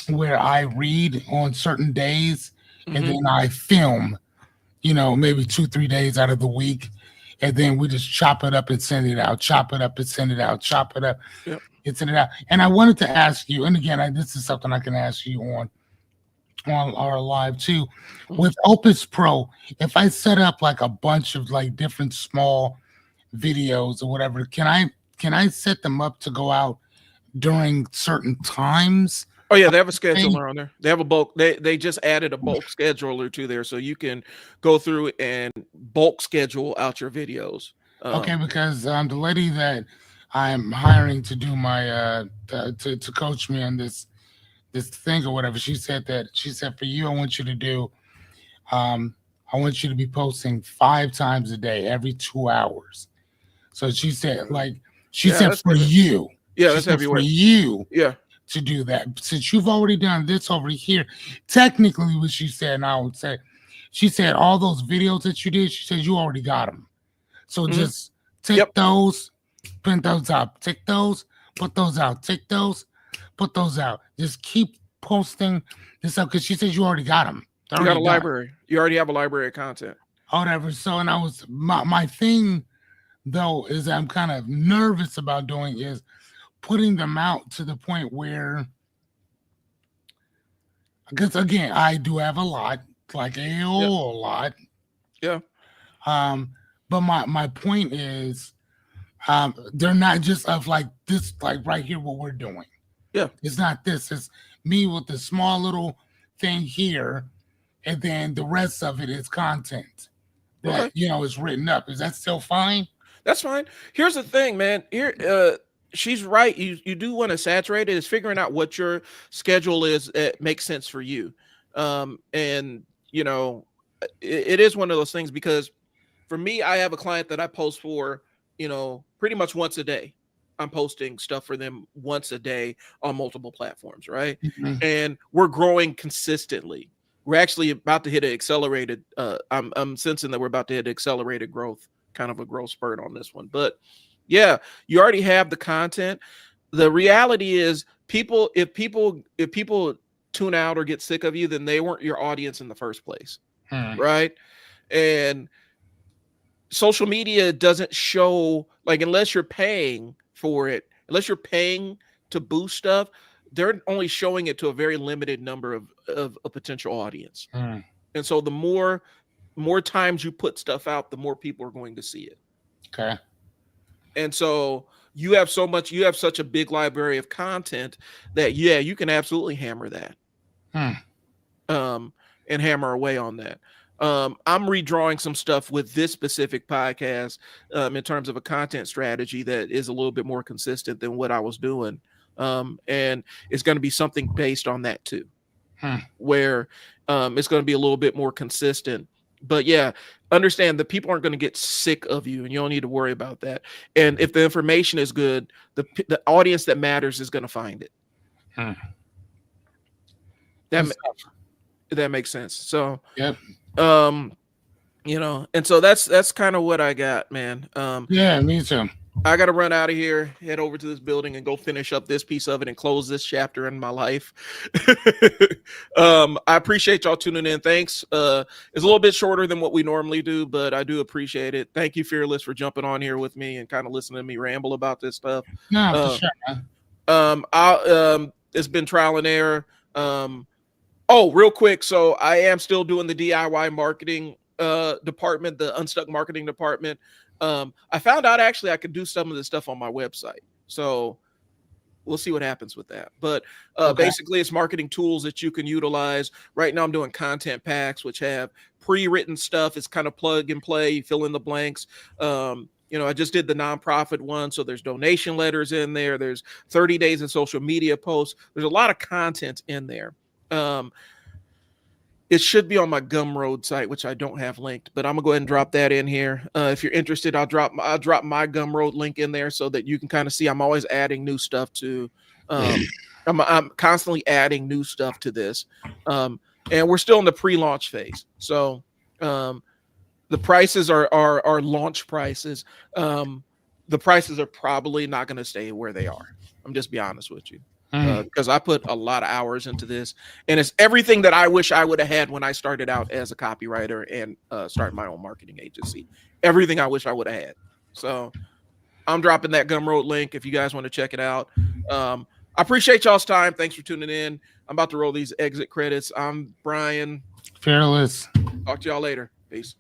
I read on certain days and Hmm. then I film, maybe 2-3 days out of the week. And then we just chop it up and send it out, chop it up and send it out, chop it up Yep. and send it out. And I wanted to ask you, and again, this is something I can ask you on our live too. Hmm. With Opus Pro, if I set up like a bunch of like different small videos or whatever, can I set them up to go out during certain times? Oh yeah, they have a Thing? scheduler on there. They have a bulk. They just added a bulk scheduler to there, so you can go through and bulk schedule out your videos. Okay, Um, because the lady that I'm hiring to do my to coach me on this thing or whatever, she said for you, um I want you to be posting 5 times a day, every 2 hours. So she yeah, said that's for heavy. you, Yeah, she that's said heavy for weight. you Yeah. to do that. Since you've already done this over here, technically what she said, and I would say, she said all those videos that you did, she said you already got them. So Hmm. just take Yep. those, print those out, take those, put those out, take those, put those out. Just keep posting this up because she says you already got them. They're You got already a done. library. You already have a library of content. Whatever. So, and I was, my thing though, is I'm kind of nervous about doing is putting them out to the point where Because again, I do have a lot, like a Yeah. whole lot. Yeah. But my point is, they're not just of like this, like right here, what we're doing. Yeah. It's not this. It's me with the small little thing here, and then the rest of it is content that Okay. is written up. Is that still fine? That's fine. Here's the thing, man. She's right. You do want to saturate it. It's figuring out what your schedule is that makes sense for you. And it is one of those things because for me, I have a client that I post for, pretty much once a day. I'm posting stuff for them once a day on multiple platforms, right? Mhm. And we're growing consistently. We're actually about to hit an accelerated. I'm sensing that we're about to hit accelerated growth, kind of a growth spurt on this one. But yeah, you already have the content. The reality is, if people tune out or get sick of you, then they weren't your audience in the first place, right? And social media doesn't show, like, unless you're paying for it, unless you're paying to boost stuff, they're only showing it to a very limited number of a potential audience. And so the more times you put stuff out, the more people are going to see it. Okay. And so you have such a big library of content that, yeah, you can absolutely hammer that. And hammer away on that. I'm redrawing some stuff with this specific podcast in terms of a content strategy that is a little bit more consistent than what I was doing. And it's going to be something based on that too, where it's going to be a little bit more consistent. But yeah, understand that people aren't going to get sick of you, and you don't need to worry about that. And if the information is good, the audience that matters is going to find it. That makes sense. So, Yep. and so that's kind of what I got, man. Yeah, me too. I got to run out of here, head over to this building and go finish up this piece of it and close this chapter in my life. I appreciate y'all tuning in. Thanks. It's a little bit shorter than what we normally do, but I do appreciate it. Thank you, Fearless, for jumping on here with me and kind of listening to me ramble about this stuff. No, for sure, man. It's been trial and error. Oh, real quick. So I am still doing the DIY marketing department, the Unstuck marketing department. I found out actually I could do some of this stuff on my website. So we'll see what happens with that. But basically, it's marketing tools that you can utilize. Right now, I'm doing content packs, which have pre-written stuff. It's kind of plug and play. You fill in the blanks. I just did the nonprofit one. So there's donation letters in there. There's 30 days of social media posts. There's a lot of content in there. It should be on my Gumroad site, which I don't have linked, but I'm gonna go ahead and drop that in here. If you're interested, I'll drop my Gumroad link in there so that you can kind of see. I'm always adding new stuff to. I'm constantly adding new stuff to this, and we're still in the pre-launch phase. So the prices are launch prices. The prices are probably not going to stay where they are. I'm just be honest with you. Because I put a lot of hours into this, and it's everything that I wish I would have had when I started out as a copywriter and started my own marketing agency. Everything I wish I would have had. So I'm dropping that Gumroad link if you guys want to check it out. I appreciate y'all's time. Thanks for tuning in. I'm about to roll these exit credits. I'm Brian. Fearless. Talk to y'all later. Peace.